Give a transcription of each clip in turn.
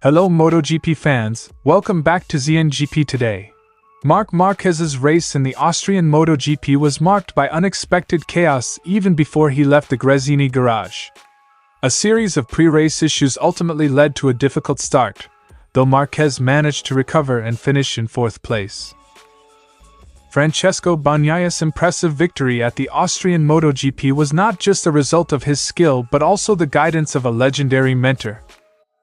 Hello MotoGP fans, welcome back to ZNGP today. Marc Marquez's race in the Austrian MotoGP was marked by unexpected chaos even before he left the Gresini garage. A series of pre-race issues ultimately led to a difficult start, though Marquez managed to recover and finish in fourth place. Francesco Bagnaia's impressive victory at the Austrian MotoGP was not just a result of his skill but also the guidance of a legendary mentor.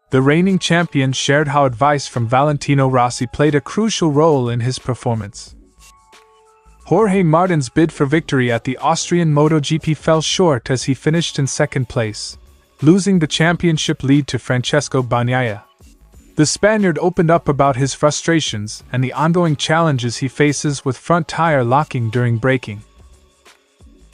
The reigning champion shared how advice from Valentino Rossi played a crucial role in his performance. Jorge Martin's bid for victory at the Austrian MotoGP fell short as he finished in second place, losing the championship lead to Francesco Bagnaia. The Spaniard opened up about his frustrations and the ongoing challenges he faces with front tire locking during braking.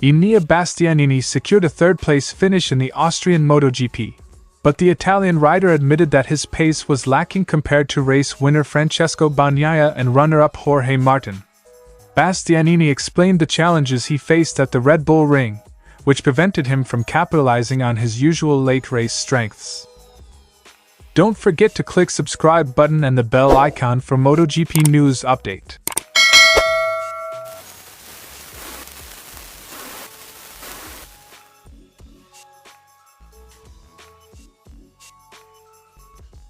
Enea Bastianini secured a third-place finish in the Austrian MotoGP, but the Italian rider admitted that his pace was lacking compared to race winner Francesco Bagnaia and runner-up Jorge Martin. Bastianini explained the challenges he faced at the Red Bull Ring, which prevented him from capitalizing on his usual late race strengths. Don't forget to click subscribe button and the bell icon for MotoGP news update.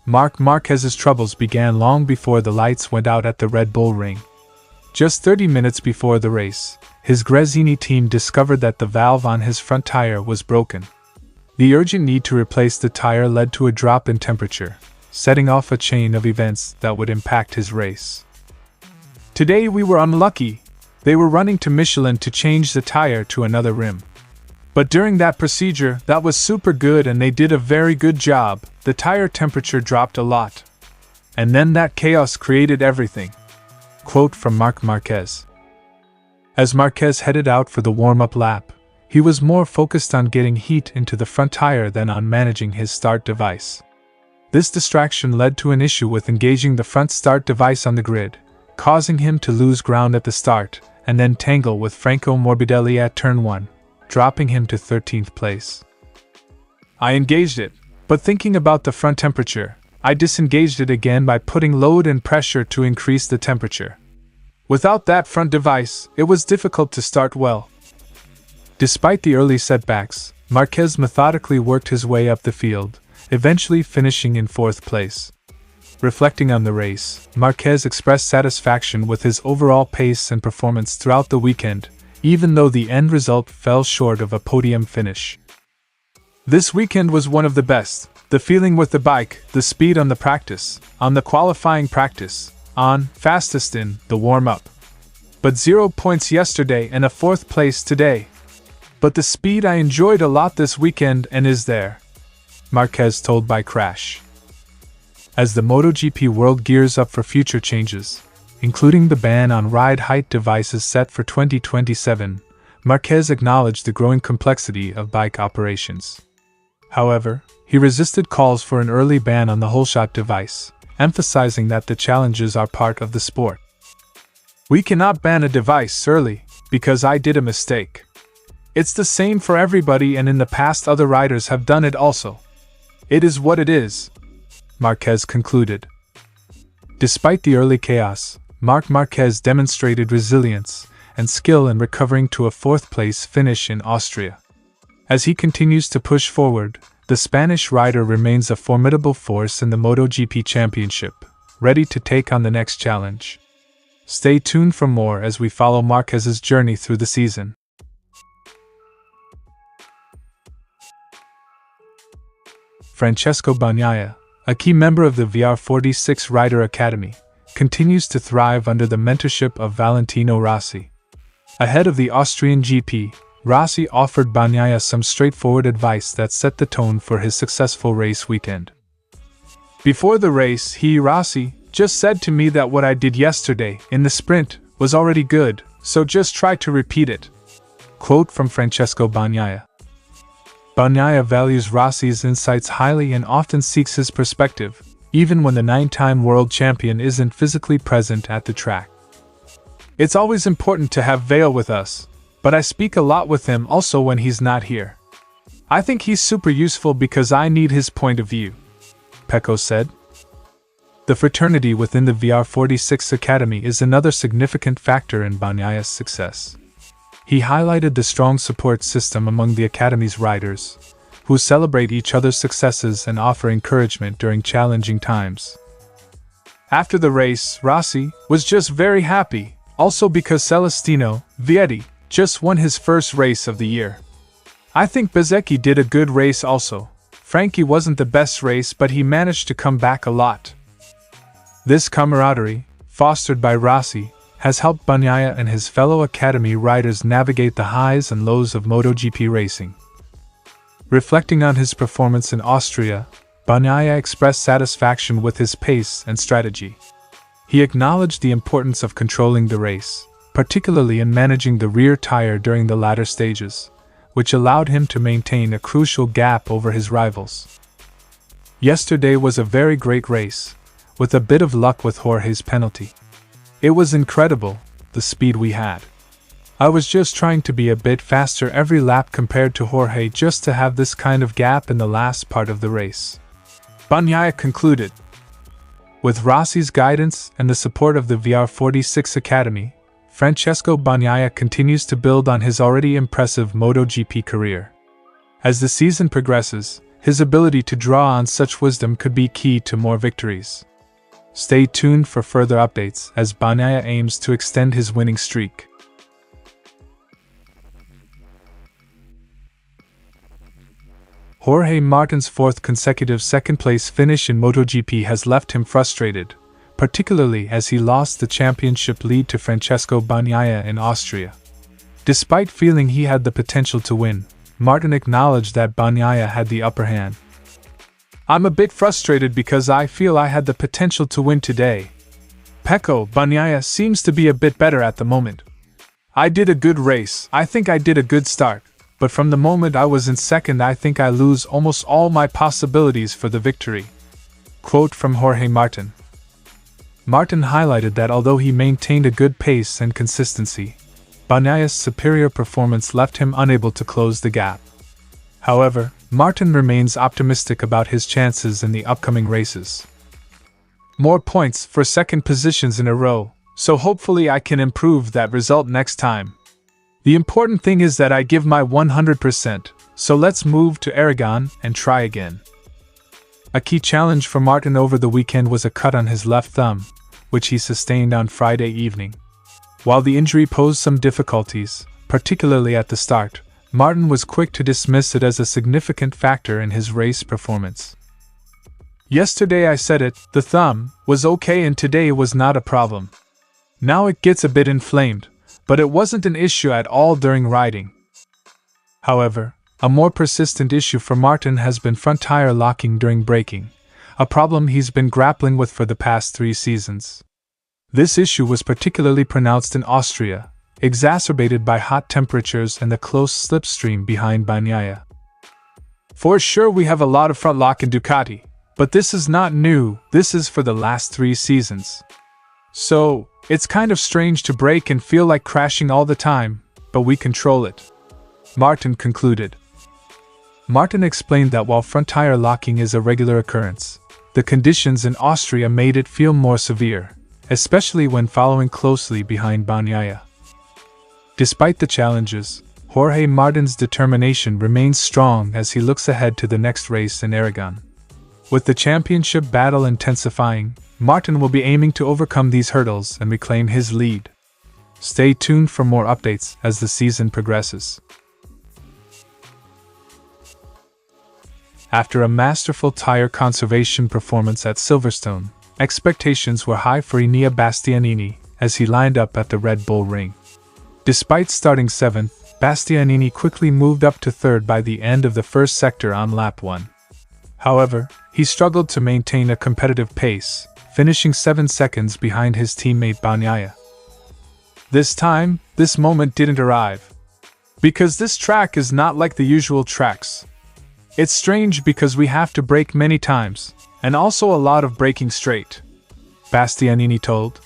Marc Marquez's troubles began long before the lights went out at the Red Bull Ring. Just 30 minutes before the race, his Gresini team discovered that the valve on his front tire was broken. The urgent need to replace the tire led to a drop in temperature, setting off a chain of events that would impact his race. Today we were unlucky. They were running to Michelin to change the tire to another rim. But during that procedure, that was super good and they did a very good job. The tire temperature dropped a lot. And then that chaos created everything. Quote from Marc Marquez. As Marquez headed out for the warm-up lap, he was more focused on getting heat into the front tire than on managing his start device. This distraction led to an issue with engaging the front start device on the grid, causing him to lose ground at the start and then tangle with Franco Morbidelli at turn 1, dropping him to 13th place. I engaged it, but thinking about the front temperature, I disengaged it again by putting load and pressure to increase the temperature. Without that front device, it was difficult to start well. Despite the early setbacks, Marquez methodically worked his way up the field, eventually finishing in fourth place. Reflecting on the race, Marquez expressed satisfaction with his overall pace and performance throughout the weekend, even though the end result fell short of a podium finish. This weekend was one of the best. The feeling with the bike, the speed on the practice, on the qualifying practice, on fastest in the warm-up. But 0 points yesterday and a fourth place today. But the speed I enjoyed a lot this weekend and is there, Marquez told by Crash. As the MotoGP world gears up for future changes, including the ban on ride height devices set for 2027, Marquez acknowledged the growing complexity of bike operations. However, he resisted calls for an early ban on the holeshot device, emphasizing that the challenges are part of the sport. We cannot ban a device early, because I did a mistake. It's the same for everybody and in the past other riders have done it also. It is what it is, Marquez concluded. Despite the early chaos, Marc Marquez demonstrated resilience and skill in recovering to a fourth-place finish in Austria. As he continues to push forward, the Spanish rider remains a formidable force in the MotoGP Championship, ready to take on the next challenge. Stay tuned for more as we follow Marquez's journey through the season. Francesco Bagnaia, a key member of the VR46 Rider Academy, continues to thrive under the mentorship of Valentino Rossi. Ahead of the Austrian GP, Rossi offered Bagnaia some straightforward advice that set the tone for his successful race weekend. Before the race, Rossi, just said to me that what I did yesterday, in the sprint, was already good, so just try to repeat it. Quote from Francesco Bagnaia. Bagnaia values Rossi's insights highly and often seeks his perspective, even when the 9-time world champion isn't physically present at the track. It's always important to have Vale with us, but I speak a lot with him also when he's not here. I think he's super useful because I need his point of view, Pecco said. The fraternity within the VR46 Academy is another significant factor in Bagnaia's success. He highlighted the strong support system among the Academy's riders, who celebrate each other's successes and offer encouragement during challenging times. After the race, Rossi was just very happy, also because Celestino Vietti just won his first race of the year. I think Bezzecchi did a good race also. Frankie wasn't the best race, but he managed to come back a lot. This camaraderie, fostered by Rossi, has helped Bagnaia and his fellow Academy riders navigate the highs and lows of MotoGP racing. Reflecting on his performance in Austria, Bagnaia expressed satisfaction with his pace and strategy. He acknowledged the importance of controlling the race, particularly in managing the rear tire during the latter stages, which allowed him to maintain a crucial gap over his rivals. Yesterday was a very great race, with a bit of luck with Jorge's penalty. It was incredible, the speed we had. I was just trying to be a bit faster every lap compared to Jorge just to have this kind of gap in the last part of the race. Bagnaia concluded. With Rossi's guidance and the support of the VR46 Academy, Francesco Bagnaia continues to build on his already impressive MotoGP career. As the season progresses, his ability to draw on such wisdom could be key to more victories. Stay tuned for further updates as Bagnaia aims to extend his winning streak. Jorge Martin's fourth consecutive second-place finish in MotoGP has left him frustrated, particularly as he lost the championship lead to Francesco Bagnaia in Austria. Despite feeling he had the potential to win, Martin acknowledged that Bagnaia had the upper hand. "I'm a bit frustrated because I feel I had the potential to win today. Pecco Bagnaia seems to be a bit better at the moment. I did a good race, I think I did a good start. But from the moment I was in second, I think I lose almost all my possibilities for the victory." Quote from Jorge Martin. Martin highlighted that although he maintained a good pace and consistency, Bagnaia's superior performance left him unable to close the gap. However, Martin remains optimistic about his chances in the upcoming races. "More points for second positions in a row, so hopefully I can improve that result next time. The important thing is that I give my 100%, so let's move to Aragon and try again." A key challenge for Martin over the weekend was a cut on his left thumb, which he sustained on Friday evening. While the injury posed some difficulties, particularly at the start, Martin was quick to dismiss it as a significant factor in his race performance. "Yesterday I said it, the thumb was okay and today it was not a problem. Now it gets a bit inflamed, but it wasn't an issue at all during riding." However, a more persistent issue for Martin has been front tire locking during braking, a problem he's been grappling with for the past 3 seasons. This issue was particularly pronounced in Austria, exacerbated by hot temperatures and the close slipstream behind Bagnaia. "For sure we have a lot of front lock in Ducati, but this is not new, this is for the last 3 seasons. So, it's kind of strange to brake and feel like crashing all the time, but we control it," Martin concluded. Martin explained that while front tire locking is a regular occurrence, the conditions in Austria made it feel more severe, especially when following closely behind Bagnaia. Despite the challenges, Jorge Martin's determination remains strong as he looks ahead to the next race in Aragon. With the championship battle intensifying, Martin will be aiming to overcome these hurdles and reclaim his lead. Stay tuned for more updates as the season progresses. After a masterful tire conservation performance at Silverstone, expectations were high for Enea Bastianini as he lined up at the Red Bull Ring. Despite starting 7th, Bastianini quickly moved up to 3rd by the end of the first sector on lap 1. However, he struggled to maintain a competitive pace, finishing 7 seconds behind his teammate Bagnaia. This time, this moment didn't arrive. Because this track is not like the usual tracks. It's strange because we have to brake many times, and also a lot of braking straight, Bastianini told.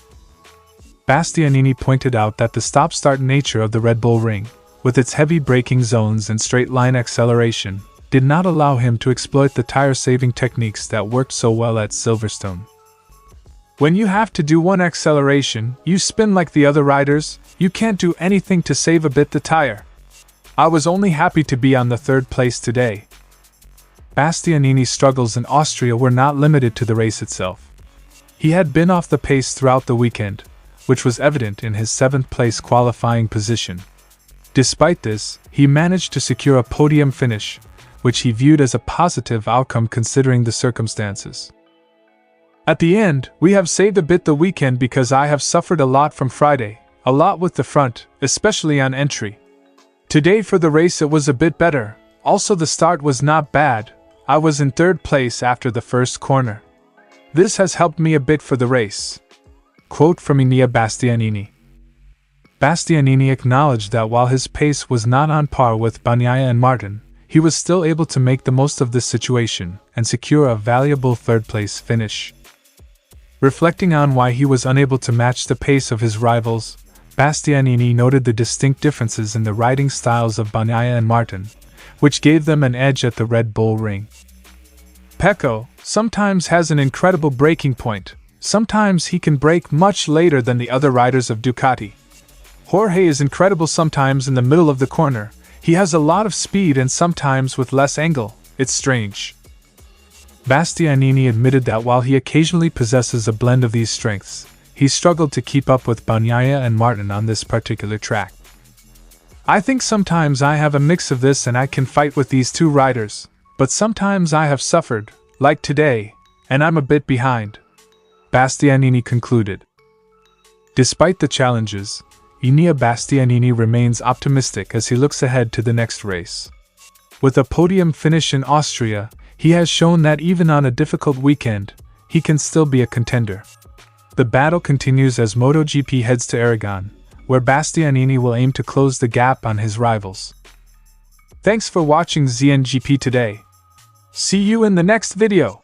Bastianini pointed out that the stop-start nature of the Red Bull Ring, with its heavy braking zones and straight-line acceleration, did not allow him to exploit the tire-saving techniques that worked so well at Silverstone. When you have to do one acceleration, you spin like the other riders, you can't do anything to save a bit the tire. I was only happy to be on the third place today. Bastianini's struggles in Austria were not limited to the race itself. He had been off the pace throughout the weekend, which was evident in his 7th place qualifying position. Despite this, he managed to secure a podium finish, which he viewed as a positive outcome considering the circumstances. At the end, we have saved a bit the weekend because I have suffered a lot from Friday, a lot with the front, especially on entry. Today for the race it was a bit better, also the start was not bad, I was in 3rd place after the first corner. This has helped me a bit for the race. Quote from Enea Bastianini. Bastianini acknowledged that while his pace was not on par with Bagnaia and Martin, he was still able to make the most of this situation and secure a valuable 3rd place finish. Reflecting on why he was unable to match the pace of his rivals, Bastianini noted the distinct differences in the riding styles of Bagnaia and Martin, which gave them an edge at the Red Bull Ring. Pecco sometimes has an incredible braking point, sometimes he can brake much later than the other riders of Ducati. Jorge is incredible sometimes in the middle of the corner, he has a lot of speed and sometimes with less angle, it's strange. Bastianini admitted that while he occasionally possesses a blend of these strengths, he struggled to keep up with Bagnaia and Martin on this particular track. I think sometimes I have a mix of this and I can fight with these two riders, but sometimes I have suffered, like today, and I'm a bit behind. Bastianini concluded. Despite the challenges, Enea Bastianini remains optimistic as he looks ahead to the next race. With a podium finish in Austria, he has shown that even on a difficult weekend, he can still be a contender. The battle continues as MotoGP heads to Aragon, where Bastianini will aim to close the gap on his rivals. Thanks for watching ZNGP today. See you in the next video.